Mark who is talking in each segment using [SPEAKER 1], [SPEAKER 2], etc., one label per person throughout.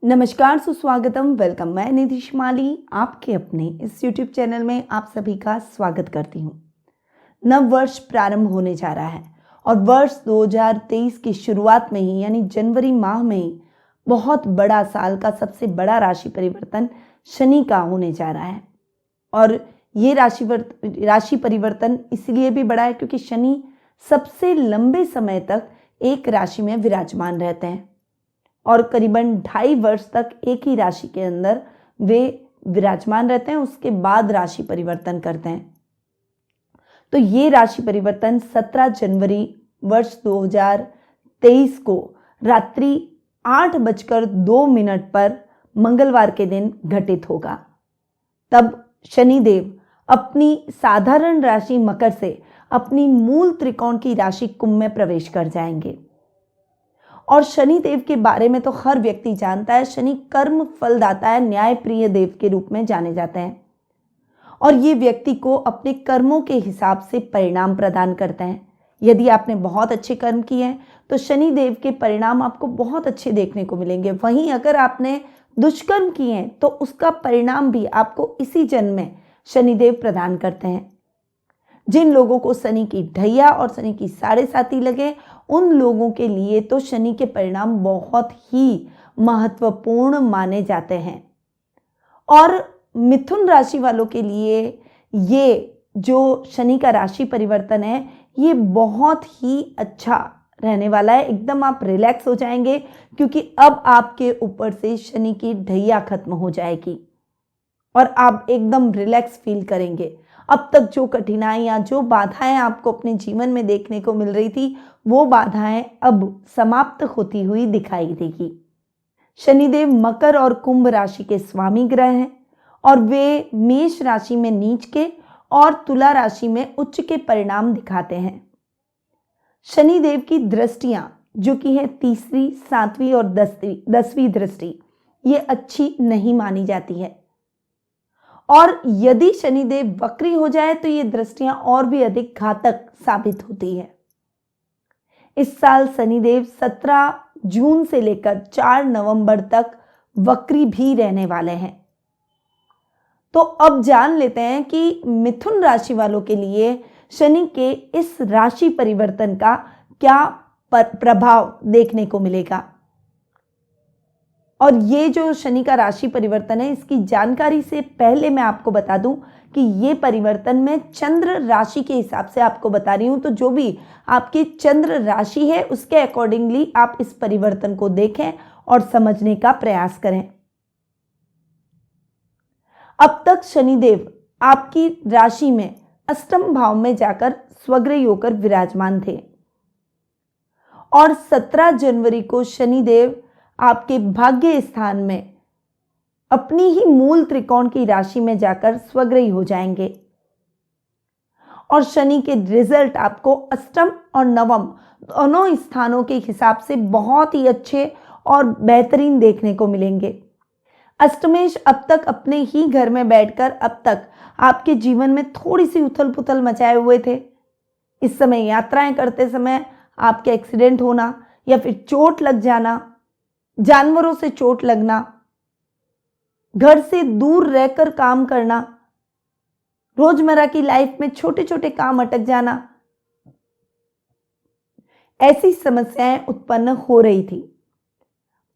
[SPEAKER 1] नमस्कार, सुस्वागतम, वेलकम। मैं निधि शिमाली आपके अपने इस यूट्यूब चैनल में आप सभी का स्वागत करती हूँ। नव वर्ष प्रारंभ होने जा रहा है और वर्ष 2023 की शुरुआत में ही यानी जनवरी माह में ही बहुत बड़ा साल का सबसे बड़ा राशि परिवर्तन शनि का होने जा रहा है। और ये राशि परिवर्तन इसलिए भी बड़ा है क्योंकि शनि सबसे लंबे समय तक एक राशि में विराजमान रहते हैं और करीबन 2.5 वर्ष तक एक ही राशि के अंदर वे विराजमान रहते हैं, उसके बाद राशि परिवर्तन करते हैं। तो ये राशि परिवर्तन 17 जनवरी वर्ष 2023 को रात्रि 8:02 पर मंगलवार के दिन घटित होगा। तब शनिदेव अपनी साधारण राशि मकर से अपनी मूल त्रिकोण की राशि कुंभ में प्रवेश कर जाएंगे। और शनिदेव के बारे में तो हर व्यक्ति जानता है, शनि कर्म फलदाता है, न्याय प्रिय देव के रूप में जाने जाते हैं और ये व्यक्ति को अपने कर्मों के हिसाब से परिणाम प्रदान करते हैं। यदि आपने बहुत अच्छे कर्म किए हैं तो शनिदेव के परिणाम आपको बहुत अच्छे देखने को मिलेंगे। वहीं अगर आपने दुष्कर्म किए हैं तो उसका परिणाम भी आपको इसी जन्म में शनिदेव प्रदान करते हैं। जिन लोगों को शनि की ढैया और शनि की साढ़े साती लगे, उन लोगों के लिए तो शनि के परिणाम बहुत ही महत्वपूर्ण माने जाते हैं। और मिथुन राशि वालों के लिए ये जो शनि का राशि परिवर्तन है, ये बहुत ही अच्छा रहने वाला है। एकदम आप रिलैक्स हो जाएंगे क्योंकि अब आपके ऊपर से शनि की ढैया खत्म हो जाएगी और आप एकदम रिलैक्स फील करेंगे। अब तक जो कठिनाइयाँ, जो बाधाएं आपको अपने जीवन में देखने को मिल रही थी, वो बाधाएं अब समाप्त होती हुई दिखाई देगी। शनिदेव मकर और कुंभ राशि के स्वामी ग्रह हैं और वे मेष राशि में नीच के और तुला राशि में उच्च के परिणाम दिखाते हैं। शनिदेव की दृष्टियां जो कि है तीसरी, 7वीं और 10वीं दृष्टि, ये अच्छी नहीं मानी जाती है और यदि शनिदेव वक्री हो जाए तो ये दृष्टियां और भी अधिक घातक साबित होती है। इस साल शनिदेव 17 जून से लेकर 4 नवंबर तक वक्री भी रहने वाले हैं। तो अब जान लेते हैं कि मिथुन राशि वालों के लिए शनि के इस राशि परिवर्तन का क्या प्रभाव देखने को मिलेगा। और ये जो शनि का राशि परिवर्तन है, इसकी जानकारी से पहले मैं आपको बता दूं कि ये परिवर्तन मैं चंद्र राशि के हिसाब से आपको बता रही हूं। तो जो भी आपकी चंद्र राशि है उसके अकॉर्डिंगली आप इस परिवर्तन को देखें और समझने का प्रयास करें। अब तक शनिदेव आपकी राशि में अष्टम भाव में जाकर स्वग्रही होकर विराजमान थे और 17 जनवरी को शनिदेव आपके भाग्य स्थान में अपनी ही मूल त्रिकोण की राशि में जाकर स्वग्रही हो जाएंगे और शनि के रिजल्ट आपको अष्टम और नवम दोनों स्थानों के हिसाब से बहुत ही अच्छे और बेहतरीन देखने को मिलेंगे। अष्टमेश अब तक अपने ही घर में बैठकर अब तक आपके जीवन में थोड़ी सी उथल पुथल मचाए हुए थे। इस समय यात्राएं करते समय आपके एक्सीडेंट होना या फिर चोट लग जाना, जानवरों से चोट लगना, घर से दूर रहकर काम करना, रोजमर्रा की लाइफ में छोटे छोटे काम अटक जाना, ऐसी समस्याएं उत्पन्न हो रही थी।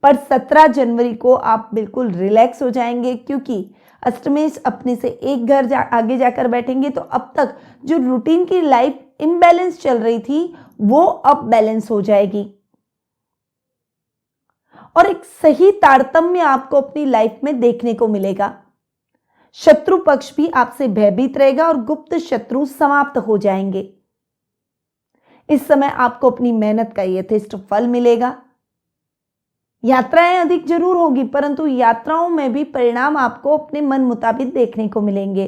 [SPEAKER 1] पर 17 जनवरी को आप बिल्कुल रिलैक्स हो जाएंगे क्योंकि अष्टमेश अपने से एक घर आगे जाकर बैठेंगे। तो अब तक जो रूटीन की लाइफ इम्बैलेंस चल रही थी वो अब बैलेंस हो जाएगी और एक सही तारतम्य आपको अपनी लाइफ में देखने को मिलेगा। शत्रु पक्ष भी आपसे भयभीत रहेगा और गुप्त शत्रु समाप्त हो जाएंगे। इस समय आपको अपनी मेहनत का यथेष्ट फल मिलेगा। यात्राएं अधिक जरूर होगी परंतु यात्राओं में भी परिणाम आपको अपने मन मुताबिक देखने को मिलेंगे।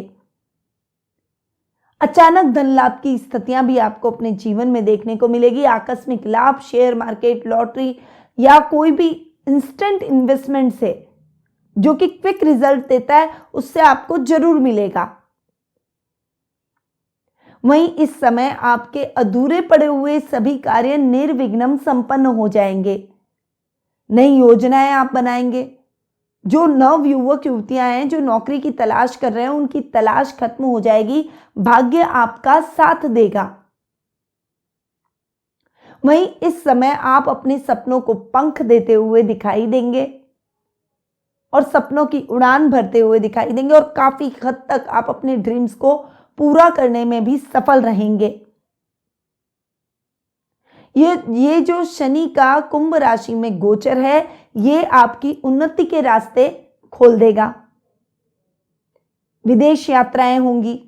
[SPEAKER 1] अचानक धन लाभ की स्थितियां भी आपको अपने जीवन में देखने को मिलेगी। आकस्मिक लाभ, शेयर मार्केट, लॉटरी या कोई भी इंस्टेंट इन्वेस्टमेंट से जो कि क्विक रिजल्ट देता है, उससे आपको जरूर मिलेगा। वहीं इस समय आपके अधूरे पड़े हुए सभी कार्य निर्विघ्न संपन्न हो जाएंगे। नई योजनाएं आप बनाएंगे, जो नव युवक युवतियां हैं जो नौकरी की तलाश कर रहे हैं, उनकी तलाश खत्म हो जाएगी। भाग्य आपका साथ देगा। वहीं इस समय आप अपने सपनों को पंख देते हुए दिखाई देंगे और सपनों की उड़ान भरते हुए दिखाई देंगे और काफी हद तक आप अपने ड्रीम्स को पूरा करने में भी सफल रहेंगे। ये जो शनि का कुंभ राशि में गोचर है, ये आपकी उन्नति के रास्ते खोल देगा। विदेश यात्राएं होंगी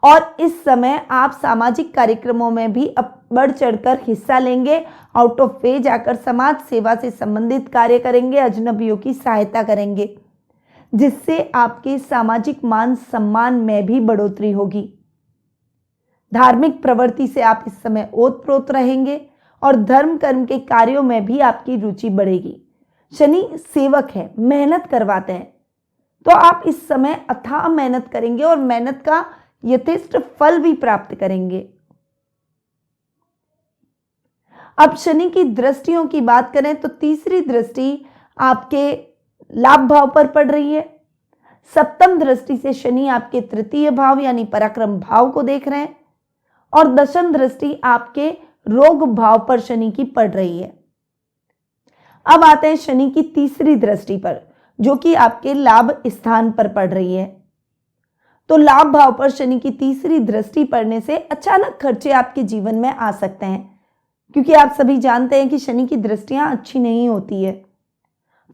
[SPEAKER 1] और इस समय आप सामाजिक कार्यक्रमों में भी बढ़ चढ़कर हिस्सा लेंगे। आउट ऑफ वे जाकर समाज सेवा से संबंधित कार्य करेंगे, अजनबियों की सहायता करेंगे, जिससे आपके सामाजिक मान सम्मान में भी बढ़ोतरी होगी। धार्मिक प्रवृत्ति से आप इस समय ओतप्रोत रहेंगे और धर्म कर्म के कार्यों में भी आपकी रुचि बढ़ेगी। शनि सेवक है, मेहनत करवाते हैं, तो आप इस समय अथाह मेहनत करेंगे और मेहनत का यथेष्ट फल भी प्राप्त करेंगे। अब शनि की दृष्टियों की बात करें तो तीसरी दृष्टि आपके लाभ भाव पर पड़ रही है। सप्तम दृष्टि से शनि आपके तृतीय भाव यानी पराक्रम भाव को देख रहे हैं और दशम दृष्टि आपके रोग भाव पर शनि की पड़ रही है। अब आते हैं शनि की तीसरी दृष्टि पर, जो कि आपके लाभ स्थान पर पड़ रही है। तो लाभ भाव पर शनि की तीसरी दृष्टि पड़ने से अचानक खर्चे आपके जीवन में आ सकते हैं, क्योंकि आप सभी जानते हैं कि शनि की दृष्टियां अच्छी नहीं होती है,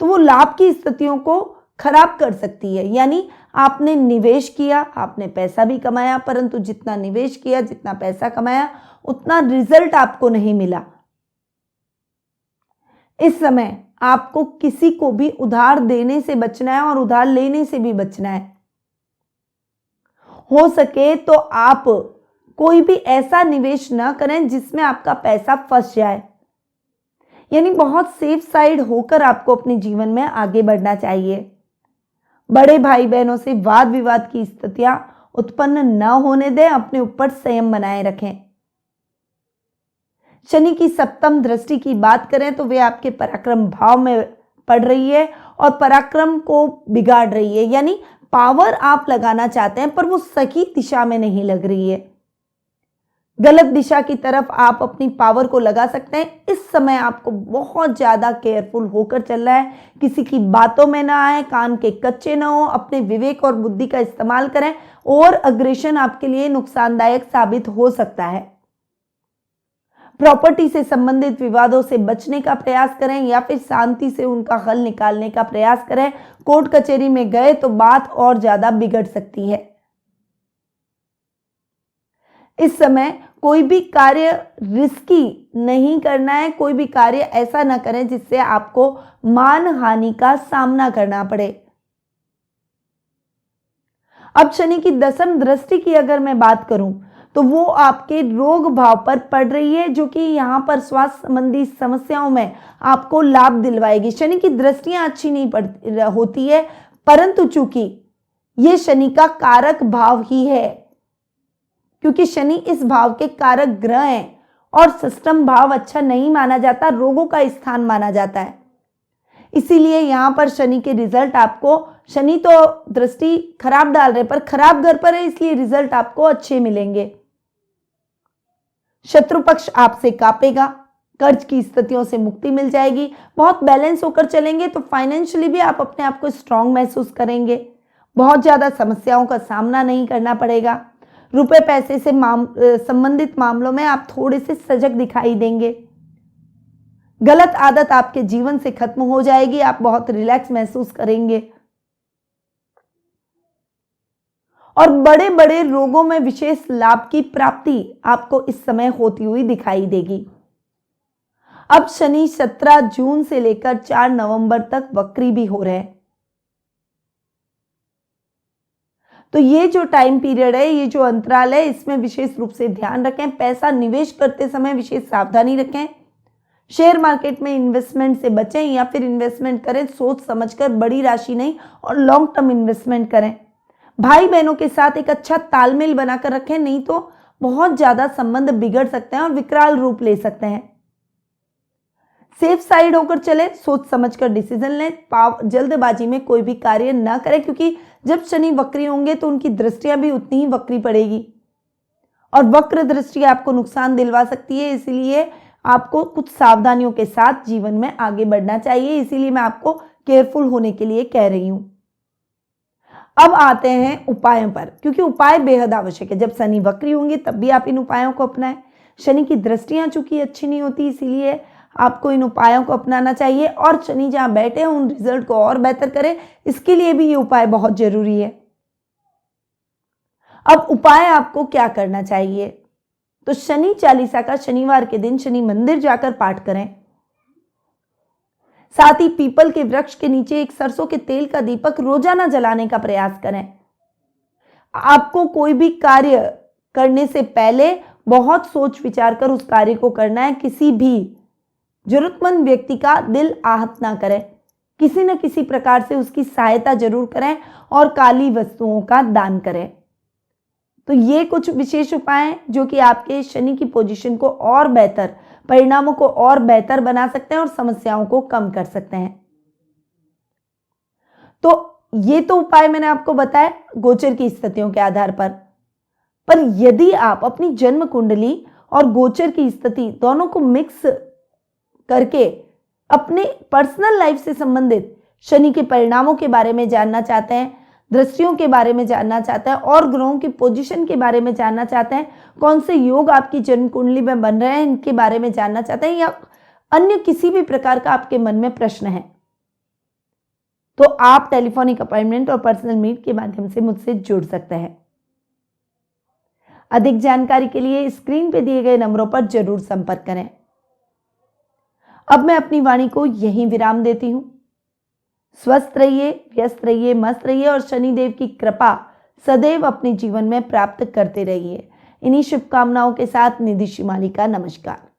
[SPEAKER 1] तो वो लाभ की स्थितियों को खराब कर सकती है। यानी आपने निवेश किया, आपने पैसा भी कमाया, परंतु जितना निवेश किया, जितना पैसा कमाया, उतना रिजल्ट आपको नहीं मिला। इस समय आपको किसी को भी उधार देने से बचना है और उधार लेने से भी बचना है। हो सके तो आप कोई भी ऐसा निवेश ना करें जिसमें आपका पैसा फंस जाए। यानी बहुत सेफ साइड होकर आपको अपने जीवन में आगे बढ़ना चाहिए। बड़े भाई बहनों से वाद विवाद की स्थितियां उत्पन्न न होने दें, अपने ऊपर संयम बनाए रखें। शनि की सप्तम दृष्टि की बात करें तो वे आपके पराक्रम भाव में पड़ रही है और पराक्रम को बिगाड़ रही है। यानी पावर आप लगाना चाहते हैं पर वो सही दिशा में नहीं लग रही है। गलत दिशा की तरफ आप अपनी पावर को लगा सकते हैं। इस समय आपको बहुत ज्यादा केयरफुल होकर चलना है। किसी की बातों में ना आए, कान के कच्चे ना हो, अपने विवेक और बुद्धि का इस्तेमाल करें। और अग्रेशन आपके लिए नुकसानदायक साबित हो सकता है। प्रॉपर्टी से संबंधित विवादों से बचने का प्रयास करें या फिर शांति से उनका हल निकालने का प्रयास करें। कोर्ट कचहरी में गए तो बात और ज्यादा बिगड़ सकती है। इस समय कोई भी कार्य रिस्की नहीं करना है। कोई भी कार्य ऐसा ना करें जिससे आपको मान हानि का सामना करना पड़े। अब शनि की दशम दृष्टि की अगर मैं बात करूं तो वो आपके रोग भाव पर पड़ रही है, जो कि यहां पर स्वास्थ्य संबंधी समस्याओं में आपको लाभ दिलवाएगी। शनि की दृष्टियां अच्छी नहीं होती है, परंतु चूंकि ये शनि का कारक भाव ही है, क्योंकि शनि इस भाव के कारक ग्रह हैं और सिस्टम भाव अच्छा नहीं माना जाता, रोगों का स्थान माना जाता है। इसीलिए यहां पर शनि के रिजल्ट आपको, शनि तो दृष्टि खराब डाल रहे पर खराब घर पर है, इसलिए रिजल्ट आपको अच्छे मिलेंगे। शत्रु पक्ष आपसे कांपेगा, कर्ज की स्थितियों से मुक्ति मिल जाएगी। बहुत बैलेंस होकर चलेंगे तो फाइनेंशियली भी आप अपने आप को स्ट्रांग महसूस करेंगे। बहुत ज्यादा समस्याओं का सामना नहीं करना पड़ेगा। रुपए पैसे से संबंधित मामलों में आप थोड़े से सजग दिखाई देंगे। गलत आदत आपके जीवन से खत्म हो जाएगी। आप बहुत रिलैक्स महसूस करेंगे और बड़े बड़े रोगों में विशेष लाभ की प्राप्ति आपको इस समय होती हुई दिखाई देगी। अब शनि 17 जून से लेकर 4 नवंबर तक वक्री भी हो रहे हैं। तो ये जो टाइम पीरियड है, ये जो अंतराल है, इसमें विशेष रूप से ध्यान रखें। पैसा निवेश करते समय विशेष सावधानी रखें। शेयर मार्केट में इन्वेस्टमेंट से बचें या फिर इन्वेस्टमेंट करें सोच समझकर, बड़ी राशि नहीं, और लॉन्ग टर्म इन्वेस्टमेंट करें। भाई बहनों के साथ एक अच्छा तालमेल बनाकर रखें, नहीं तो बहुत ज्यादा संबंध बिगड़ सकते हैं और विकराल रूप ले सकते हैं। सेफ साइड होकर चले, सोच समझकर डिसीजन लें, जल्दबाजी में कोई भी कार्य ना करें, क्योंकि जब शनि वक्री होंगे तो उनकी दृष्टियां भी उतनी ही वक्री पड़ेगी और वक्र दृष्टि आपको नुकसान दिलवा सकती है। इसीलिए आपको कुछ सावधानियों के साथ जीवन में आगे बढ़ना चाहिए। इसीलिए मैं आपको केयरफुल होने के लिए कह रही हूं। अब आते हैं उपायों पर, क्योंकि उपाय बेहद आवश्यक है। जब शनि वक्री होंगे तब भी आप इन उपायों को अपनाएं। शनि की दृष्टियां चूंकि अच्छी नहीं होती, इसीलिए आपको इन उपायों को अपनाना चाहिए और शनि जहां बैठे हैं उन रिजल्ट को और बेहतर करें, इसके लिए भी ये उपाय बहुत जरूरी है। अब उपाय आपको क्या करना चाहिए, तो शनि चालीसा का शनिवार के दिन शनि मंदिर जाकर पाठ करें। साथ ही पीपल के वृक्ष के नीचे एक सरसों के तेल का दीपक रोजाना जलाने का प्रयास करें। आपको कोई भी कार्य करने से पहले बहुत सोच विचार कर उस कार्य को करना है। किसी भी जरूरतमंद व्यक्ति का दिल आहत ना करें, किसी न किसी प्रकार से उसकी सहायता जरूर करें और काली वस्तुओं का दान करें। तो ये कुछ विशेष उपाय हैं जो कि आपके शनि की पोजीशन को और बेहतर, परिणामों को और बेहतर बना सकते हैं और समस्याओं को कम कर सकते हैं। तो ये तो उपाय मैंने आपको बताया गोचर की स्थितियों के आधार पर यदि आप अपनी जन्म कुंडली और गोचर की स्थिति दोनों को मिक्स करके अपने पर्सनल लाइफ से संबंधित शनि के परिणामों के बारे में जानना चाहते हैं, दृष्टियों के बारे में जानना चाहते हैं और ग्रहों की पोजीशन के बारे में जानना चाहते हैं, कौन से योग आपकी जन्म कुंडली में बन रहे हैं इनके बारे में जानना चाहते हैं, या अन्य किसी भी प्रकार का आपके मन में प्रश्न है, तो आप टेलीफोनिक अपॉइंटमेंट और पर्सनल मीट के माध्यम से मुझसे जुड़ सकते हैं। अधिक जानकारी के लिए स्क्रीन पे दिए गए नंबरों पर जरूर संपर्क करें। अब मैं अपनी वाणी को यहीं विराम देती हूं। स्वस्थ रहिए, व्यस्त रहिए, मस्त रहिए और शनिदेव की कृपा सदैव अपने जीवन में प्राप्त करते रहिए। इन्हीं शुभकामनाओं के साथ निधि शिमाली का नमस्कार।